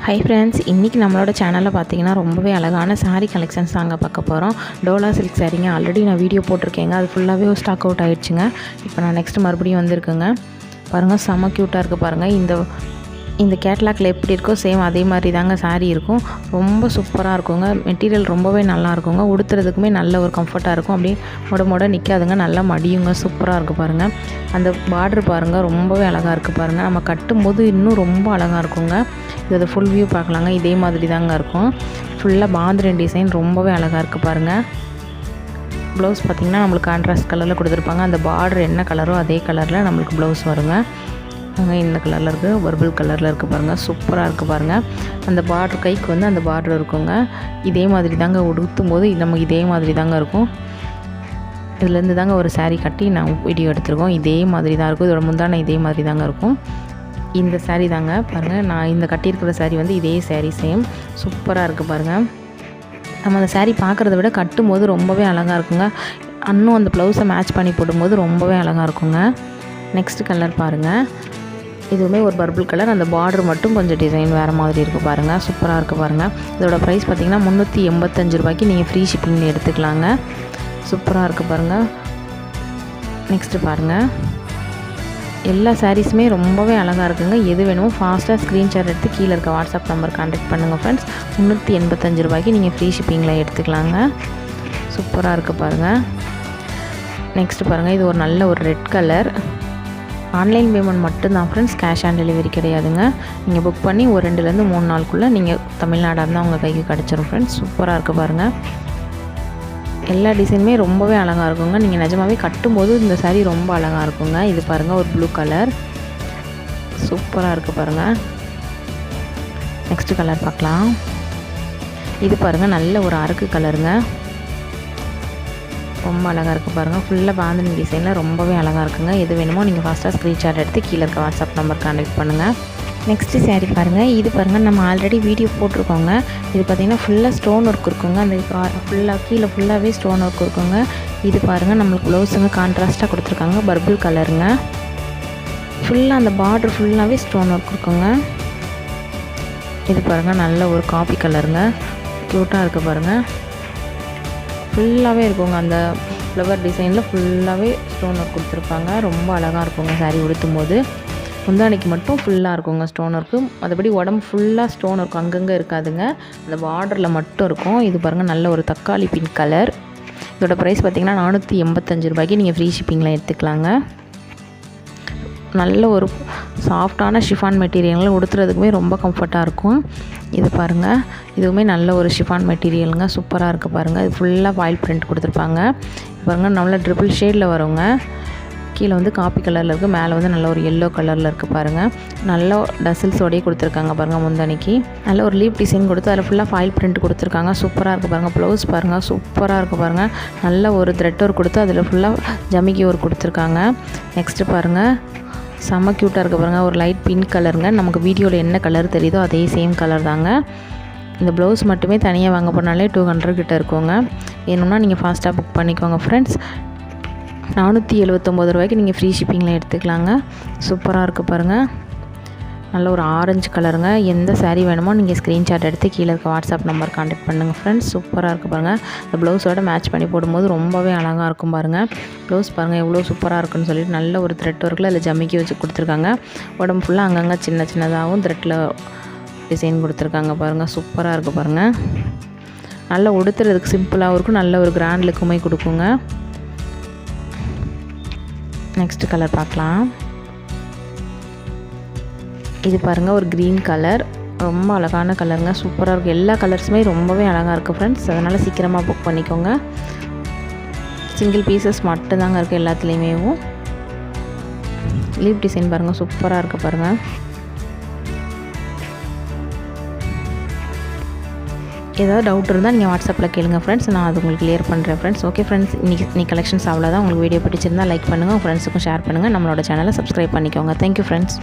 Hi friends, இன்றைக்கி நம்மளோட சேனலில் பார்த்தீங்கன்னா ரொம்பவே அழகான சாரீ கலெக்ஷன்ஸ் தாங்க பார்க்க போகிறோம். டோலா சில்க் சாரீங்க. ஆல்ரெடி நான் வீடியோ போட்டிருக்கேங்க. அது ஃபுல்லாகவே ஸ்டாக் அவுட் ஆகிடுச்சுங்க. இப்போ நான் நெக்ஸ்ட்டு மறுபடியும் வந்திருக்கேங்க. பாருங்கள், செம்ம க்யூட்டாக இருக்குது பாருங்கள். இந்த கேட்லாக்ல எப்படி இருக்கோ சேம் அதே மாதிரி தாங்க சாரீ இருக்கும். ரொம்ப சூப்பராக இருக்குங்க. மெட்டீரியல் ரொம்பவே நல்லா இருக்குங்க. உடுத்துறதுக்குமே நல்ல ஒரு கம்ஃபர்ட்டாக இருக்கும். அப்படியே மொட நிற்காதுங்க, நல்லா மடியுங்க. சூப்பராக இருக்குது பாருங்கள். அந்த பார்டர் பாருங்கள், ரொம்பவே அழகாக இருக்குது பாருங்கள். நம்ம கட்டும்போது இன்னும் ரொம்ப அழகாக இருக்குங்க. இதோட ஃபுல் வியூ பார்க்கலாங்க. இதே மாதிரி தாங்க இருக்கும். ஃபுல்லாக பாந்திரன் டிசைன் ரொம்பவே அழகாக இருக்குது பாருங்கள். ப்ளவுஸ் பார்த்திங்கன்னா நம்மளுக்கு கான்ட்ராஸ்ட் கலரில் கொடுத்துருப்பாங்க. அந்த பார்டர் என்ன கலரோ அதே கலரில் நம்மளுக்கு ப்ளவுஸ் வருங்க. இந்த கலரில் இருக்குது, பர்பிள் கலரில் இருக்குது பாருங்கள். சூப்பராக இருக்குது பாருங்கள். அந்த பார்டர் கைக்கு வந்து அந்த பார்டர் இருக்குங்க. இதே மாதிரி தாங்க உடுத்தும் போது நமக்கு இதே மாதிரி தாங்க இருக்கும். இதுலேருந்து தாங்க ஒரு சாரீ கட்டி நான் வீடியோ எடுத்துருக்கோம். இதே மாதிரி தான் இருக்கும். இதோட முந்தானை இதே மாதிரி தாங்க இருக்கும். இந்த சாரீ தாங்க பாருங்கள். நான் இந்த கட்டியிருக்கிற சாரீ வந்து இதே சாரீ சேம். சூப்பராக இருக்குது பாருங்கள். நம்ம அந்த சாரீ பார்க்குறத விட கட்டும்போது ரொம்பவே அழகாக இருக்குங்க. இன்னும் அந்த ப்ளவுஸை மேட்ச் பண்ணி போடும்போது ரொம்பவே அழகாக இருக்குங்க. நெக்ஸ்ட் கலர் பாருங்கள். இதுவுமே ஒரு பர்பிள் கலர். அந்த பார்டர் மட்டும் கொஞ்சம் டிசைன் வேறு மாதிரி இருக்குது பாருங்கள். சூப்பராக இருக்குது பாருங்கள். இதோட ப்ரைஸ் பார்த்திங்கன்னா 385 ரூபாய்க்கு நீங்கள் ஃப்ரீ ஷிப்பிங்கில் எடுத்துக்கலாங்க. சூப்பராக இருக்குது பாருங்கள். நெக்ஸ்ட்டு பாருங்கள். எல்லா சாரீஸுமே ரொம்பவே அழகாக இருக்குங்க. எது வேணுமோ ஃபாஸ்ட்டாக ஸ்க்ரீன்ஷாட் எடுத்து கீழே இருக்க வாட்ஸ்அப் நம்பர் கான்டாக்ட் பண்ணுங்கள் ஃப்ரெண்ட்ஸ். 385 ரூபாய்க்கு நீங்கள் ஃப்ரீ ஷிப்பிங்கில் எடுத்துக்கலாங்க. சூப்பராக இருக்குது பாருங்கள். நெக்ஸ்ட்டு பாருங்கள். இது ஒரு நல்ல ஒரு ரெட் கலர். ஆன்லைன் பேமெண்ட் மட்டும்தான் ஃப்ரெண்ட்ஸ், கேஷ் ஆன் டெலிவரி கிடையாதுங்க. நீங்கள் புக் பண்ணி ஒரு 2லேருந்து 3 நாளுக்குள்ளே நீங்கள் தமிழ்நாடாக இருந்தால் உங்கள் கைக்கு கிடச்சிரும் ஃப்ரெண்ட்ஸ். சூப்பராக இருக்குது பாருங்கள். எல்லா டிசைனுமே ரொம்பவே அழகாக இருக்குங்க. நீங்கள் நிஜமாகவே கட்டும்போது இந்த சாரீ ரொம்ப அழகாக இருக்குங்க. இது பாருங்கள், ஒரு ப்ளூ கலர். சூப்பராக இருக்குது பாருங்கள். நெக்ஸ்ட்டு கலர் பார்க்கலாம். இது பாருங்கள், நல்ல ஒரு அரக்கு கலருங்க. ரொம்ப அழகாக இருக்குது பாருங்கள். ஃபுல்லாக பாந்தினி டிசைனில் ரொம்பவே அழகாக இருக்குங்க. எது வேணுமோ நீங்கள் ஃபாஸ்ட்டாக ஸ்க்ரீன்ஷாட் எடுத்து கீழே இருக்க வாட்ஸ்அப் நம்பர் கான்டாக்ட் பண்ணுங்கள். நெக்ஸ்ட்டு சாரீ பாருங்கள். இது பாருங்கள், நம்ம ஆல்ரெடி வீடியோ போட்டிருக்கோங்க. இது பார்த்திங்கன்னா ஃபுல்லாக ஸ்டோன் ஒர்க் இருக்குங்க. அந்த ஃபுல்லாக கீழே ஃபுல்லாகவே ஸ்டோன் ஒர்க் இருக்குங்க. இது பாருங்கள், நம்மளுக்கு ப்ளவுஸுங்க கான்ட்ராஸ்ட்டாக கொடுத்துருக்காங்க. பர்பிள் கலருங்க. ஃபுல்லாக அந்த பார்டர் ஃபுல்லாகவே ஸ்டோன் ஒர்க் இருக்குங்க. இது பாருங்கள், நல்ல ஒரு காபி கலருங்க. க்யூட்டாக இருக்குது பாருங்கள். ஃபுல்லாகவே இருக்குங்க. அந்த ஃப்ளவர் டிசைனில் ஃபுல்லாகவே ஸ்டோன் ஒர்க் கொடுத்துருப்பாங்க. ரொம்ப அழகாக இருக்குங்க சாரீ உடுத்தும் போது. முந்தானைக்கு மட்டும் ஃபுல்லாக இருக்குங்க ஸ்டோன் ஒர்க்கு. மற்றபடி உடம்பு ஃபுல்லாக ஸ்டோன் ஒர்க் அங்கங்கே இருக்காதுங்க. அந்த பார்டரில் மட்டும் இருக்கும். இது பாருங்கள், நல்ல ஒரு தக்காளி பிங்க் கலர். இதோட ப்ரைஸ் பார்த்திங்கன்னா 485 ரூபாய்க்கு நீங்கள் ஃப்ரீ ஷிப்பிங்கில் எடுத்துக்கலாங்க. நல்ல ஒரு சாஃப்டான ஷிஃபான் மெட்டீரியலில் உடுத்துறதுக்குமே ரொம்ப கம்ஃபர்ட்டாக இருக்கும். இது பாருங்கள், இதுவுமே நல்ல ஒரு ஷிஃபான் மெட்டீரியலுங்க. சூப்பராக இருக்குது பாருங்கள். இது ஃபுல்லாக ஃபாயில் பிரிண்ட் கொடுத்துருப்பாங்க. பாருங்கள், நல்ல ட்ரிபிள் ஷேடில் வருங்க. கீழே வந்து காப்பி கலரில் இருக்குது, மேலே வந்து நல்ல ஒரு எல்லோ கலரில் இருக்குது பாருங்கள். நல்ல டசில்ஸோடையே கொடுத்துருக்காங்க பாருங்கள். முந்தானிக்கு நல்ல ஒரு லீப் டிசைன் கொடுத்து அதில் ஃபுல்லாக ஃபாயில் பிரிண்ட் கொடுத்துருக்காங்க. சூப்பராக இருக்குது பாருங்கள். ப்ளவுஸ் பாருங்கள், சூப்பராக இருக்குது பாருங்கள். நல்ல ஒரு த்ரெட் ஒர்க் கொடுத்து அதில் ஃபுல்லாக ஜமிக்கி ஒர்க் கொடுத்துருக்காங்க. நெக்ஸ்ட்டு பாருங்கள், செம்ம க்யூட்டாக இருக்குது பாருங்கள். ஒரு லைட் பிங்க் கலருங்க. நமக்கு வீடியோவில் என்ன கலர் தெரியுதோ அதே சேம் கலர் தாங்க. இந்த ப்ளவுஸ் மட்டுமே தனியாக வாங்க போனாலே 200 கிட்ட இருக்குங்க. வேணும்னா நீங்கள் ஃபாஸ்ட்டாக புக் பண்ணிக்கோங்க ஃப்ரெண்ட்ஸ். 479 ரூபாய்க்கு நீங்கள் ஃப்ரீ ஷிப்பிங்கில் எடுத்துக்கலாங்க. சூப்பராக இருக்குது பாருங்கள். நல்ல ஒரு ஆரஞ்சு கலருங்க. எந்த சாரீ வேணுமோ நீங்கள் ஸ்க்ரீன்ஷாட் எடுத்து கீழே இருக்க வாட்ஸ்அப் நம்பர் கான்டாக்ட் பண்ணுங்கள் ஃப்ரெண்ட்ஸ். சூப்பராக இருக்குது பாருங்கள். இந்த ப்ளவுஸோட மேட்ச் பண்ணி போடும்போது ரொம்பவே அழகாக இருக்கும் பாருங்கள். ப்ளவுஸ் பாருங்கள் எவ்வளோ சூப்பராக இருக்குன்னு சொல்லிட்டு நல்ல ஒரு த்ரெட் ஒர்க்கில் அதில் ஜமிக்கி வச்சு கொடுத்துருக்காங்க. உடம்பு ஃபுல்லாக அங்கங்கே சின்ன சின்னதாகவும் த்ரெட்டில் டிசைன் கொடுத்துருக்காங்க பாருங்கள். சூப்பராக இருக்குது பாருங்கள். நல்லா உடுத்துறதுக்கு சிம்பிளாகவும் இருக்கும். நல்ல ஒரு கிராண்ட் லுக்குமே கொடுக்குங்க. நெக்ஸ்ட் கலர் பார்க்கலாம். இது பாருங்கள், ஒரு க்ரீன் கலர். ரொம்ப அழகான கலருங்க. சூப்பராக இருக்குது. எல்லா கலர்ஸுமே ரொம்பவே அழகாக இருக்குது ஃப்ரெண்ட்ஸ். அதனால் சீக்கிரமாக புக் பண்ணிக்கோங்க. சிங்கிள் பீசஸ் மட்டும்தாங்க இருக்குது எல்லாத்துலேயுமே. லீப் டிசைன் பாருங்கள், சூப்பராக இருக்குது பாருங்கள். ஏதாவது டவுட் இருந்தால் நீங்கள் வாட்ஸ்அப்பில் கேளுங்க ஃப்ரெண்ட்ஸ். நான் அது உங்களுக்கு கிளியர் பண்ணுறேன் ஃப்ரெண்ட்ஸ். ஓகே ஃப்ரெண்ட்ஸ், இன்றைக்கி கலெக்ஷன்ஸ் அவ்வளோதான். உங்களுக்கு வீடியோ பிடிச்சிருந்தால் லைக் பண்ணுங்கள், உங்கள் ஃப்ரெண்ட்ஸுக்கும் ஷேர் பண்ணுங்கள். நம்மளோட சேனலை சப்ஸ்கிரைப் பண்ணிக்கோங்க. Thank you friends.